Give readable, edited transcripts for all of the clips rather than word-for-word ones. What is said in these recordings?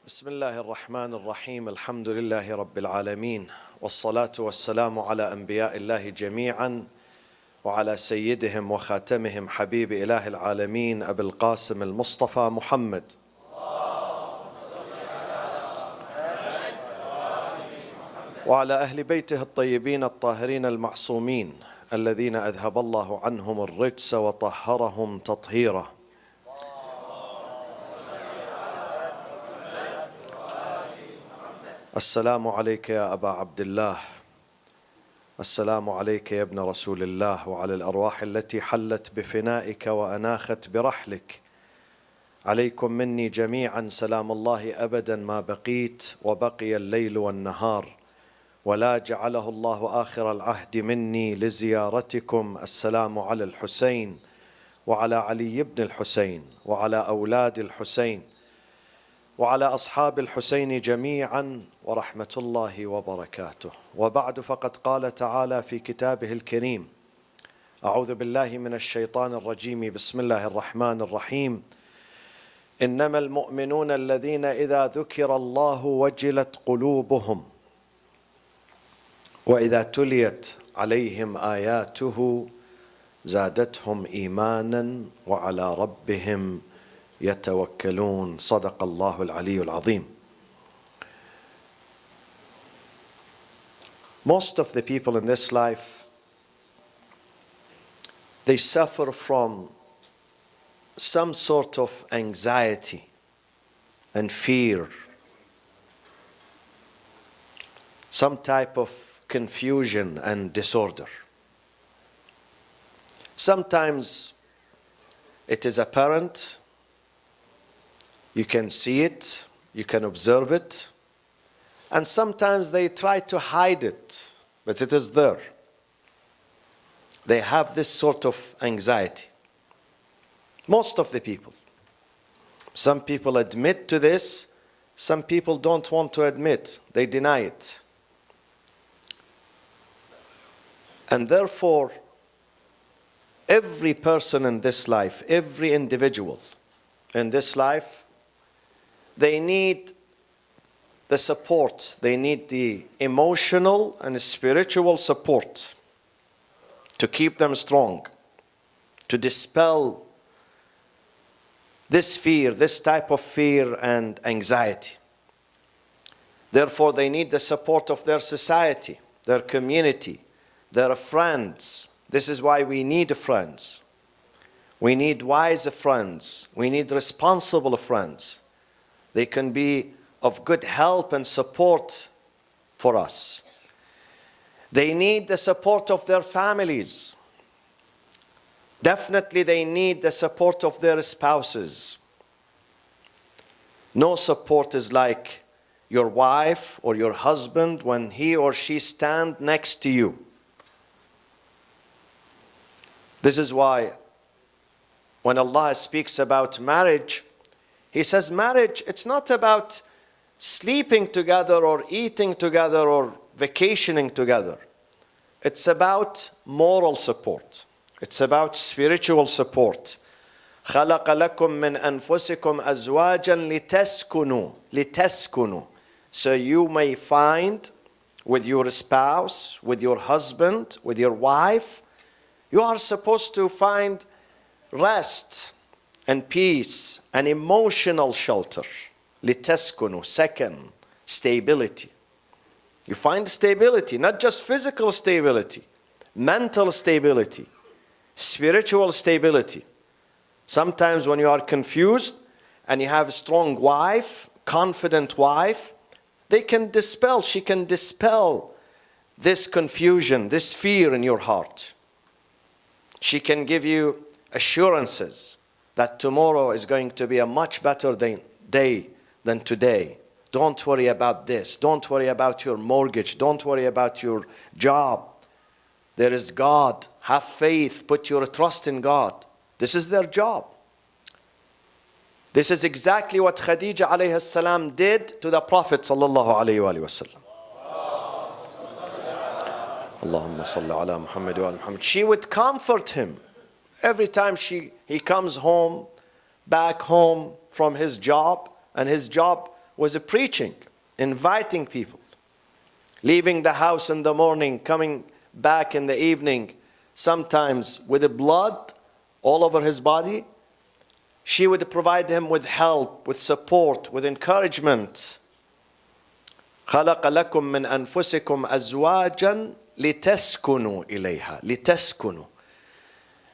بسم الله الرحمن الرحيم الحمد لله رب العالمين والصلاة والسلام على أنبياء الله جميعا وعلى سيدهم وخاتمهم حبيب إله العالمين أبي القاسم المصطفى محمد وعلى أهل بيته الطيبين الطاهرين المعصومين الذين أذهب الله عنهم الرجس وطهرهم تطهيرا. السلام عليك يا أبا عبد الله، السلام عليك يا ابن رسول الله، وعلى الأرواح التي حلت بفنائك وأناخت برحلك. عليكم مني جميعا سلام الله أبدا ما بقيت وبقي الليل والنهار، ولا جعله الله آخر العهد مني لزيارتكم. السلام على الحسين وعلى علي بن الحسين وعلى أولاد الحسين وعلى أصحاب الحسين جميعا ورحمة الله وبركاته. وبعد، فقد قال تعالى في كتابه الكريم: أعوذ بالله من الشيطان الرجيم، بسم الله الرحمن الرحيم: إنما المؤمنون الذين إذا ذكر الله وجلت قلوبهم وإذا تليت عليهم آياته زادتهم إيمانا وعلى ربهم يتوكلون. صدق الله العلي العظيم. Most of the people in this life, they suffer from some sort of anxiety and fear, some type of confusion and disorder. Sometimes it is apparent, you can see it, you can observe it, and sometimes they try to hide it, but it is there. They have this sort of anxiety. Most of the people. Some people admit to this, some people don't want to admit, they deny it. And therefore, every person in this life, every individual in this life, they need the support, they need the emotional and spiritual support to keep them strong, to dispel this fear, this type of fear and anxiety. Therefore, they need the support of their society, their community, their friends. This is why we need friends. We need wise friends. We need responsible friends. They can be of good help and support for us. They need the support of their families. Definitely they need the support of their spouses. No support is like your wife or your husband when he or she stand next to you. This is why when Allah speaks about marriage, He says marriage, it's not about sleeping together or eating together or vacationing together. It's about moral support. It's about spiritual support. خَلَقَ لَكُم مِّنْ أَنفُسِكُمْ أَزْوَاجًا لِتَسْكُنُوا. So you may find with your spouse, with your husband, with your wife, you are supposed to find rest and peace and emotional shelter. لِتَسْكُنُوا. Second, stability. You find stability, not just physical stability, mental stability, spiritual stability. Sometimes when you are confused and you have a strong wife, confident wife, she can dispel this confusion, this fear in your heart. She can give you assurances that tomorrow is going to be a much better day than today. Don't worry about this. Don't worry about your mortgage. Don't worry about your job. There is God. Have faith. Put your trust in God. This is their job. This is exactly what Khadija alayhi salam did to the Prophet sallallahu alayhi wa sallam. Allahumma salli ala Muhammad wa ala Muhammad. She would comfort him every time he comes home, back home from his job, and his job was preaching, inviting people, leaving the house in the morning, coming back in the evening, sometimes with the blood all over his body. She would provide him with help, with support, with encouragement. خَلَقَ لَكُم مِّنْ أَنفُسِكُمْ أَزْوَاجًا لِتَسْكُنُوا إِلَيْهَا. لِتَسْكُنُوا.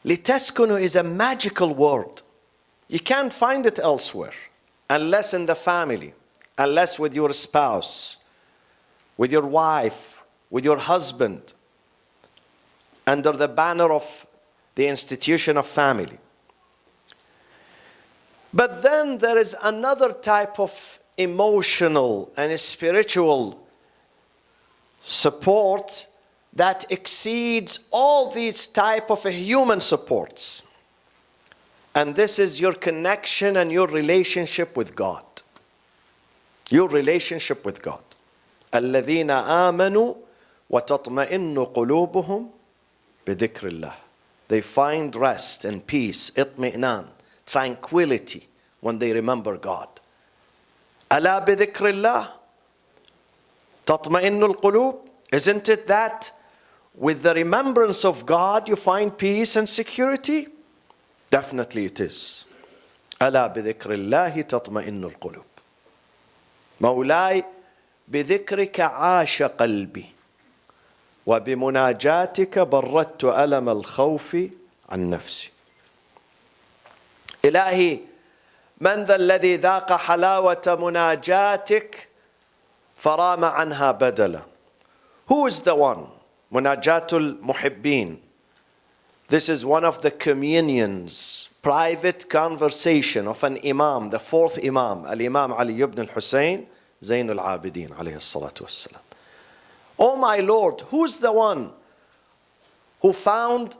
لِتَسْكُنُوا is a magical word. You can't find it elsewhere, unless in the family, unless with your spouse, with your wife, with your husband, under the banner of the institution of family. But then there is another type of emotional and spiritual support that exceeds all these type of human supports. And this is your connection and your relationship with God. Your relationship with God. الَّذِينَ آمَنُوا وَتَطْمَئِنُّ قُلُوبُهُمْ بِذِكْرِ اللَّهِ. They find rest and peace, اطمئنان, tranquility when they remember God. أَلَا بِذِكْرِ اللَّهِ تَطْمَئِنُّ الْقُلُوبِ. Isn't it that with the remembrance of God you find peace and security? Definitely it is. ألا بذكر الله تطمئن القلوب. مولاي بذكرك عاش قلبي وبمناجاتك بردت ألم الخوف عن نفسي. إلهي من ذا الذي ذاق حلاوة مناجاتك فرام عنها بدلا. Who is the one? Munajatul Muhibbin. This is one of the communions, private conversation of an Imam, the fourth Imam, Al-Imam Ali ibn al-Hussein, Zayn al-Abidin, alayhi salatu wassalam. Oh my Lord, who's the one who found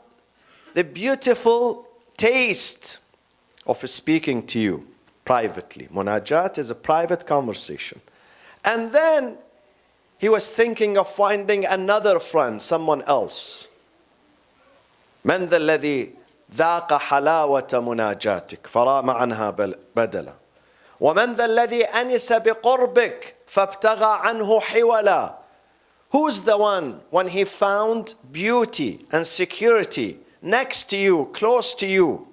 the beautiful taste of speaking to you privately? Munajat is a private conversation. And then he was thinking of finding another friend, someone else. من ذا الذي ذاق حلاوة مناجاتك فرام عنها بدلا ومن ذا الذي أنس بقربك فابتغى عنه حولا. Who's the one when he found beauty and security next to you, close to you,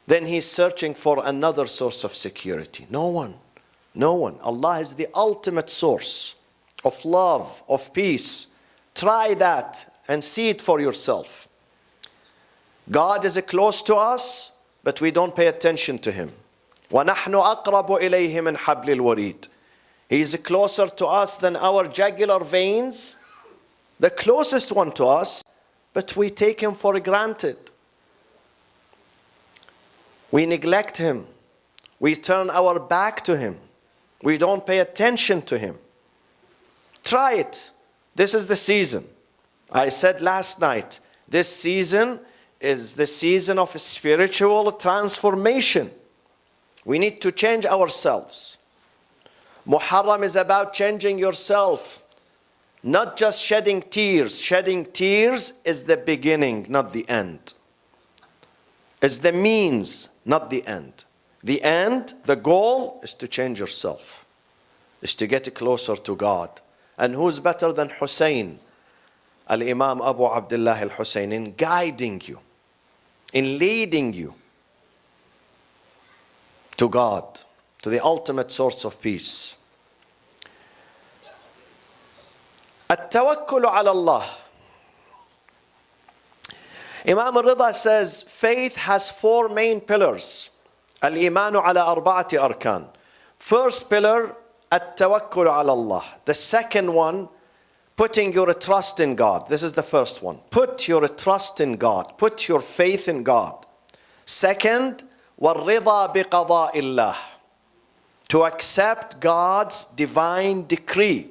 then he's searching for another source of security? No one. No one. Allah is the ultimate source of love, of peace. Try that and see it for yourself. God is close to us, but we don't pay attention to Him. وَنَحْنُ أَقْرَبُ إِلَيْهِ مِنْ حَبْلِ الْوَرِيدِ. He is closer to us than our jugular veins, the closest one to us, but we take Him for granted. We neglect Him. We turn our back to Him. We don't pay attention to Him. Try it. This is the season. I said last night, this season is the season of spiritual transformation. We need to change ourselves. Muharram is about changing yourself, not just shedding tears. Shedding tears is the beginning, not the end. It's the means, not the end. The end, the goal, is to change yourself, is to get closer to God. And who's better than Hussein, Al-Imam Abu Abdullah al-Hussein, in guiding you, in leading you to God, to the ultimate source of peace. At-tawakkul ala Allah. Imam al-Rida says faith has four main pillars. Al-imanu ala arba'ati arkan. First pillar, at-tawakkul ala Allah. The second one, putting your trust in God. This is the first one. Put your trust in God. Put your faith in God. Second, وَالرِّضَى بِقَضَاءِ اللَّهِ. To accept God's divine decree.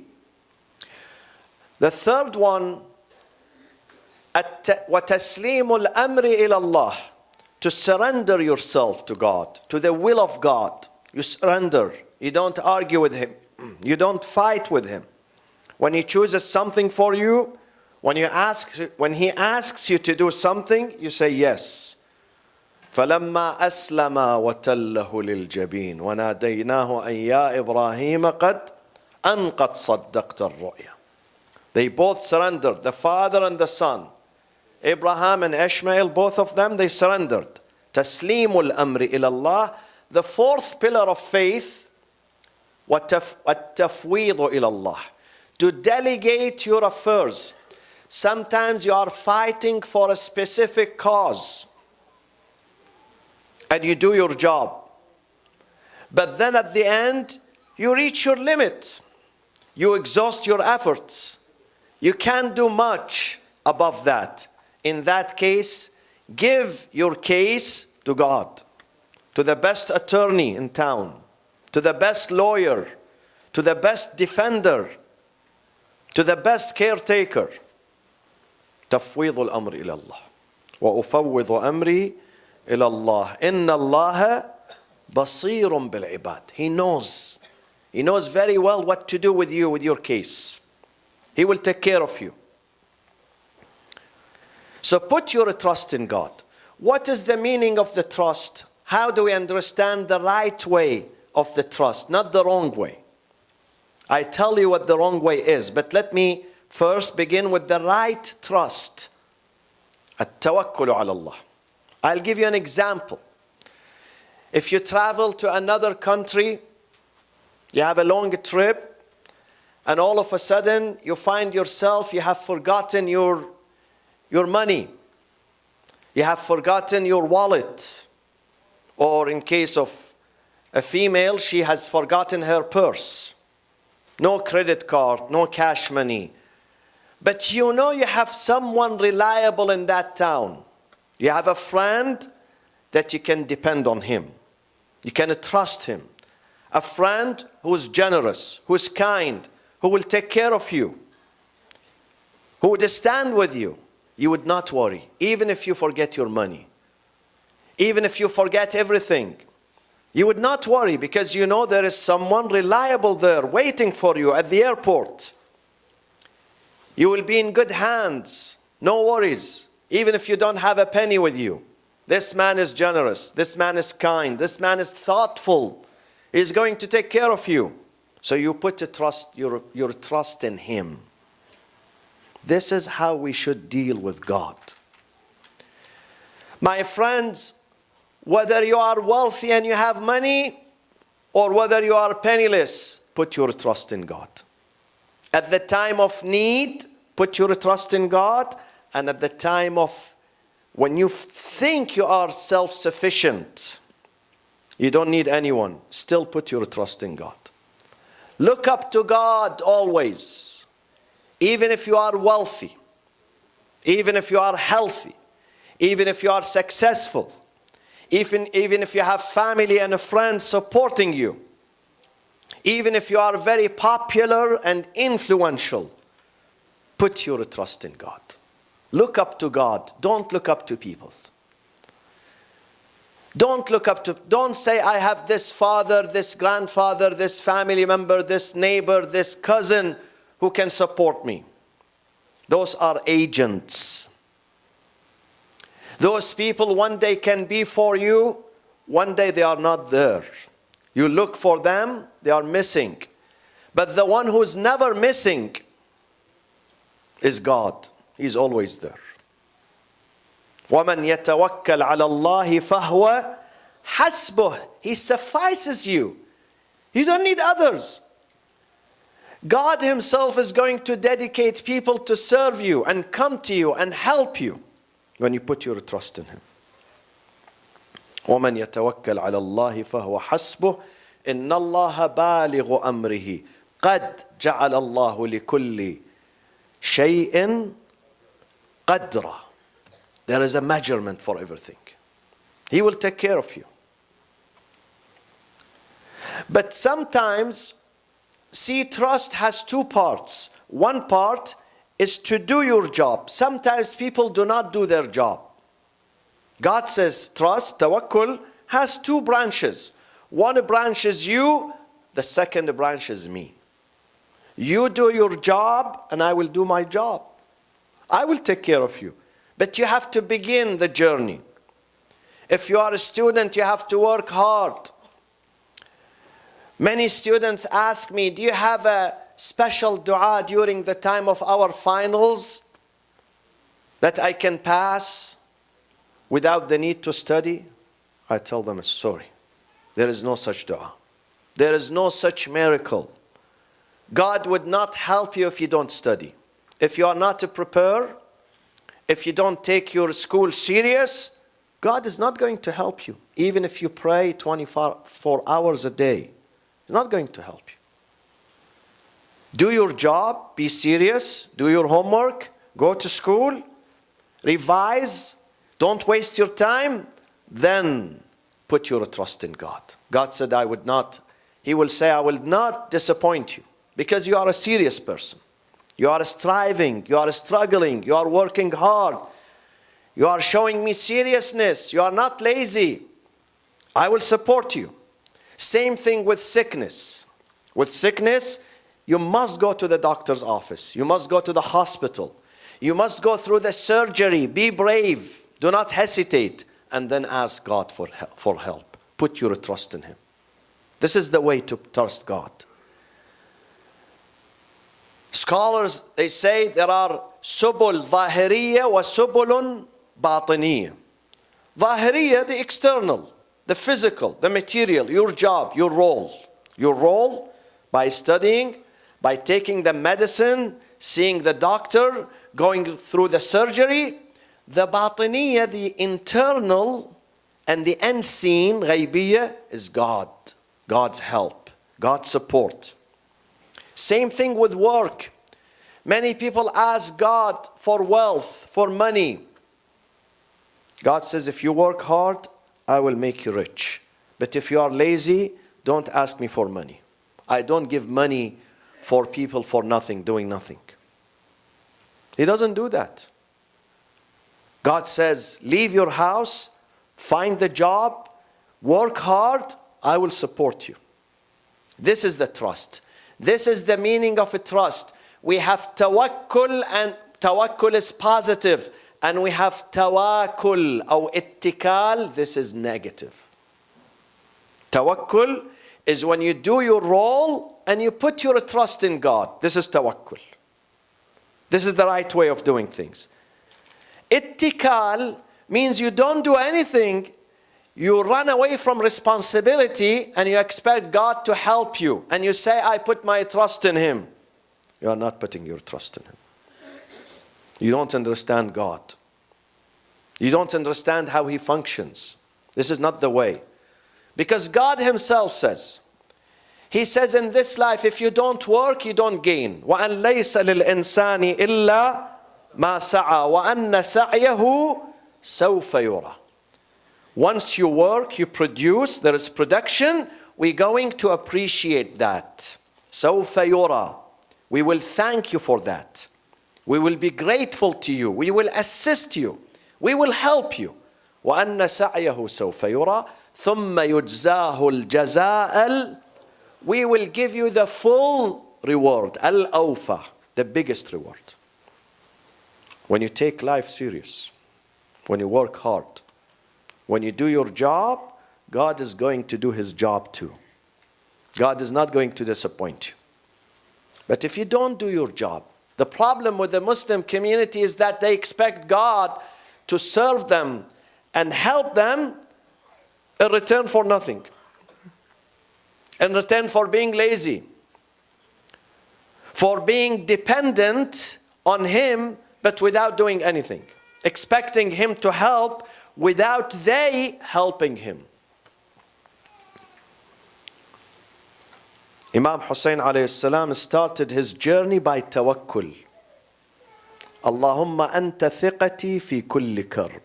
The third one, وَتَسْلِيمُ الْأَمْرِ إِلَى اللَّهِ. To surrender yourself to God, to the will of God. You surrender. You don't argue with Him. You don't fight with Him. When He chooses something for you, when He asks you to do something, you say yes. فلما أسلم وتله للجبين وناديناه أن يا إبراهيم قد صدقت الرؤيا. They both surrendered, the father and the son. Abraham and Ishmael, both of them, they surrendered. تسليم الأمر إلى الله. The fourth pillar of faith, والتفويض إلى الله. To delegate your affairs. Sometimes you are fighting for a specific cause and you do your job. But then at the end, you reach your limit. You exhaust your efforts. You can't do much above that. In that case, give your case to God, to the best attorney in town, to the best lawyer, to the best defender, to the best caretaker. تفويض الأمر إلى الله وأفوض أمري إلى الله إن الله بصير بالعباد. He knows very well what to do with you, with your case. He will take care of you. So put your trust in God. What is the meaning of the trust? How do we understand the right way of the trust, not the wrong way? I tell you what the wrong way is, but let me first begin with the right trust. التوكل على الله. I'll give you an example. If you travel to another country, you have a long trip, and all of a sudden you find yourself, you have forgotten your money. You have forgotten your wallet. Or in case of a female, she has forgotten her purse. No credit card, no cash money. But you know you have someone reliable in that town. You have a friend that you can depend on him. You can trust him. A friend who is generous, who is kind, who will take care of you, who would stand with you. You would not worry, even if you forget your money. Even if you forget everything, you would not worry because you know there is someone reliable there waiting for you at the airport. You will be in good hands, no worries, even if you don't have a penny with you. This man is generous, this man is kind, this man is thoughtful. He's going to take care of you. So you put your trust in him. This is how we should deal with God. My friends, whether you are wealthy and you have money, or whether you are penniless, put your trust in God. At the time of need, put your trust in God. And at the time of when you think you are self-sufficient, you don't need anyone, still put your trust in God. Look up to God always. Even if you are wealthy, even if you are healthy, even if you are successful, even if you have family and friends supporting you, even if you are very popular and influential, put your trust in God. Look up to God. Don't look up to people. Don't say, I have this father, this grandfather, this family member, this neighbor, this cousin who can support me. Those are agents. Those people one day can be for you, one day they are not there. You look for them, they are missing. But the one who's never missing is God. He's always there. وَمَنْ يَتَوَكَّلْ عَلَى اللَّهِ فَهُوَ حَسْبُهُ. He suffices you. You don't need others. God himself is going to dedicate people to serve you and come to you and help you when you put your trust in him. وَمَنْ يَتَوَكَّلْ عَلَى اللَّهِ فَهُوَ حَسْبُهُ إِنَّ اللَّهَ بَالِغُ أَمْرِهِ قَدْ جَعَلَ اللَّهُ لِكُلِّ شَيْءٍ قَدْرًا. There is a measurement for everything. He will take care of you. But sometimes, see, trust has two parts. One part is to do your job. Sometimes people do not do their job. God says trust, tawakkul, has two branches. One branch is you, the second branch is me. You do your job and I will do my job. I will take care of you. But you have to begin the journey. If you are a student, you have to work hard. Many students ask me, do you have a special dua during the time of our finals that I can pass without the need to study? I tell them, sorry, there is no such dua. There is no such miracle. God would not help you if you don't study. If you are not to prepare, if you don't take your school serious, God is not going to help you. Even if you pray 24 hours a day, He's not going to help you. Do your job, be serious, do your homework, go to school, revise, don't waste your time, then put your trust in God. God said, He will say, I will not disappoint you because you are a serious person. You are striving, you are struggling, you are working hard. You are showing me seriousness. You are not lazy. I will support you. Same thing with sickness. With sickness, you must go to the doctor's office. You must go to the hospital. You must go through the surgery. Be brave. Do not hesitate. And then ask God for help. Put your trust in Him. This is the way to trust God. Scholars, they say there are subul zahiriyya wa subulun batiniyya. Zahiriyya, the external, the physical, the material, your job, your role. Your role by studying, by taking the medicine, seeing the doctor, going through the surgery. The batiniyya, the internal and the unseen, ghaybiyya, is God. God's help, God's support. Same thing with work. Many people ask God for wealth, for money. God says, if you work hard, I will make you rich. But if you are lazy, don't ask me for money. I don't give money for people for nothing, doing nothing. He doesn't do that. God says, leave your house, find the job, work hard, I will support you. This is the trust. This is the meaning of a trust. We have tawakkul, and tawakkul is positive. And we have tawakkul or ittikal, this is negative. Tawakkul is when you do your role and you put your trust in God. This is tawakkul. This is the right way of doing things. Ittikal means you don't do anything. You run away from responsibility and you expect God to help you. And you say, I put my trust in Him. You are not putting your trust in Him. You don't understand God. You don't understand how He functions. This is not the way. Because God Himself says, He says in this life, if you don't work, you don't gain. وَأَنْ لَيْسَ لِلْإِنسَانِ إِلَّا مَا سَعَى وَأَنَّ سَعْيَهُ سَوْفَ يُرَى. Once you work, you produce, there is production, we're going to appreciate that. سَوْفَ يُرَى. We will thank you for that. We will be grateful to you. We will assist you. We will help you. وَأَنَّ سَعْيَهُ سَوْفَ يُرَى ثُمَّ يُجْزَاهُ الْجَزَاءَ. We will give you the full reward. Al-awfa, the biggest reward. When you take life serious, when you work hard, when you do your job, God is going to do His job too. God is not going to disappoint you. But if you don't do your job, the problem with the Muslim community is that they expect God to serve them and help them in return for nothing. In return for being lazy. For being dependent on Him but without doing anything. Expecting Him to help without they helping Him. Imam Hussein alayhi salam started his journey by tawakkul. Allahumma anta thiqati fi kulli karb.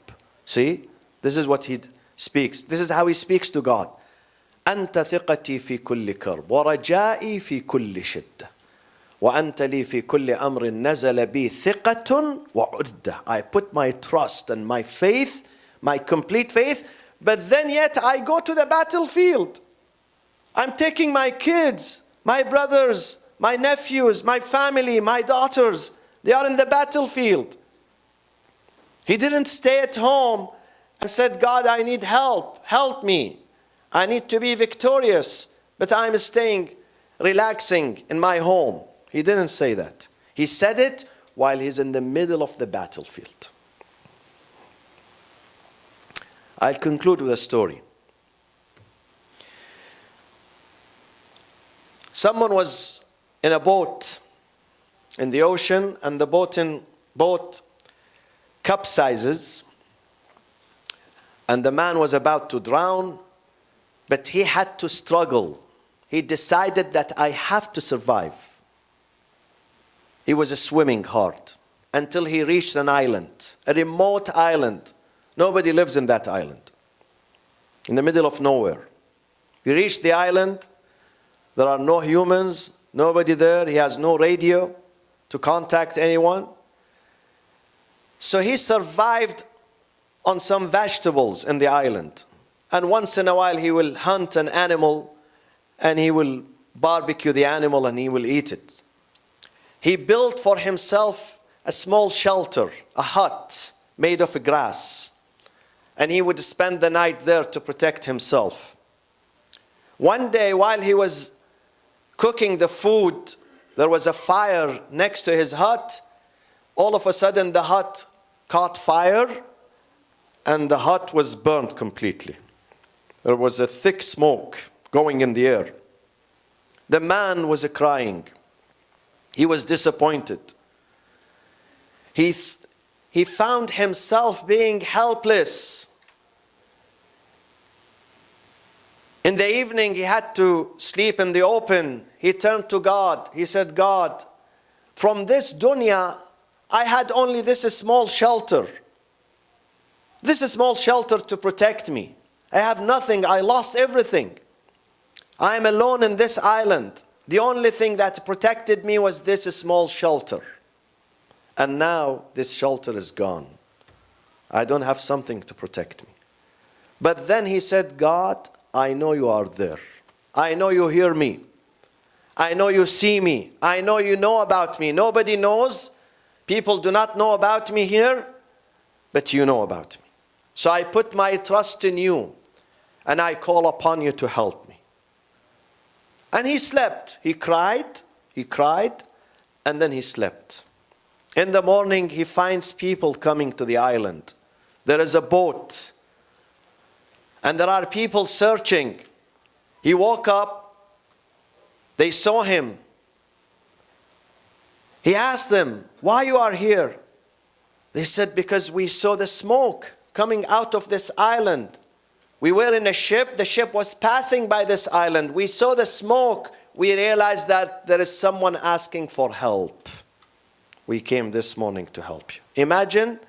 See, this is what he speaks. This is how he speaks to God. Anta thiqati fi kulli karb wa raja'i fi kulli shiddah wa anta li fi kulli amrin nazala bi thiqatun wa udda. I put my trust and my faith, my complete faith, but then yet I go to the battlefield. I'm taking my kids, my brothers, my nephews, my family, my daughters. They are in the battlefield. He didn't stay at home said, God, I need help. Help me. I need to be victorious. But I'm staying, relaxing in my home. He didn't say that. He said it while he's in the middle of the battlefield. I'll conclude with a story. Someone was in a boat in the ocean, and the boat capsizes, and the man was about to drown, but he had to struggle. He decided that I have to survive. He was swimming hard until he reached an island, a remote island. Nobody lives in that island, in the middle of nowhere. He reached the island. There are no humans, nobody there. He has no radio to contact anyone. So he survived on some vegetables in the island. And once in a while he will hunt an animal and he will barbecue the animal and he will eat it. He built for himself a small shelter, a hut made of grass. And he would spend the night there to protect himself. One day while he was cooking the food, there was a fire next to his hut. All of a sudden the hut caught fire and the hut was burnt completely. There was a thick smoke going in the air. The man was crying. He was disappointed. He found himself being helpless. In the evening, he had to sleep in the open. He turned to God. He said, God, from this dunya, I had only this small shelter. This small shelter to protect me. I have nothing. I lost everything. I am alone in this island. The only thing that protected me was this small shelter. And now this shelter is gone. I don't have something to protect me. But then he said, God, I know you are there. I know you hear me. I know you see me. I know you know about me. Nobody knows. People do not know about me here, but you know about me. So I put my trust in you, and I call upon you to help me. And he slept. He cried, and then he slept. In the morning, he finds people coming to the island. There is a boat, and there are people searching. He woke up. They saw him. He asked them, why you are here? They said, because we saw the smoke coming out of this island. We were in a ship. The ship was passing by this island. We saw the smoke. We realized that there is someone asking for help. We came this morning to help you. Imagine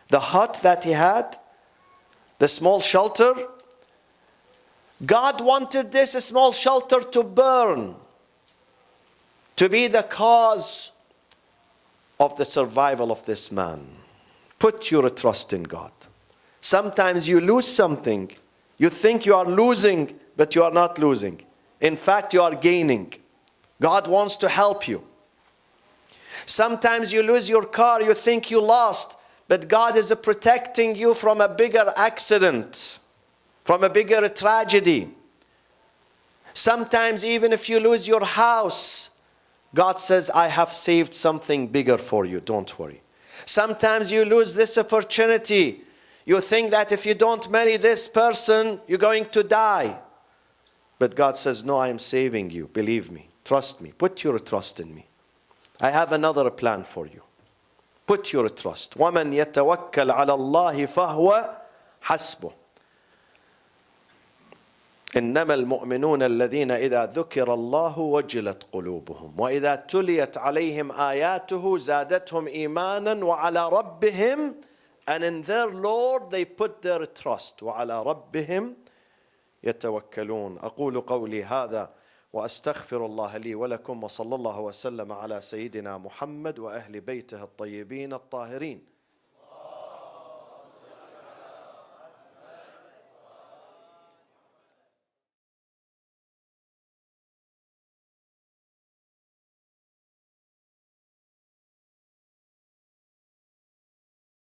the hut that he had, the small shelter. God wanted this small shelter to burn, to be the cause of the survival of this man. Put your trust in God. Sometimes you lose something. You think you are losing, but you are not losing. In fact, you are gaining. God wants to help you. Sometimes you lose your car, you think you lost, but God is protecting you from a bigger accident, from a bigger tragedy. Sometimes even if you lose your house, God says, I have saved something bigger for you, don't worry. Sometimes you lose this opportunity. You think that if you don't marry this person, you're going to die. But God says, no, I am saving you. Believe me. Trust me. Put your trust in me. I have another plan for you. Put your trust. وَمَنْ يَتَوَكَّلْ عَلَى اللَّهِ فَهُوَ حَسْبُهُ. إنما المؤمنون الذين إذا ذكر الله وجلت قلوبهم وإذا تليت عليهم آياته زادتهم إيمانا وعلى ربهم, and in their Lord they put their trust. وعلى ربهم يتوكلون. أقول قولي هذا وأستغفر الله لي ولكم وصلى الله وسلم على سيدنا محمد وأهل بيته الطيبين الطاهرين.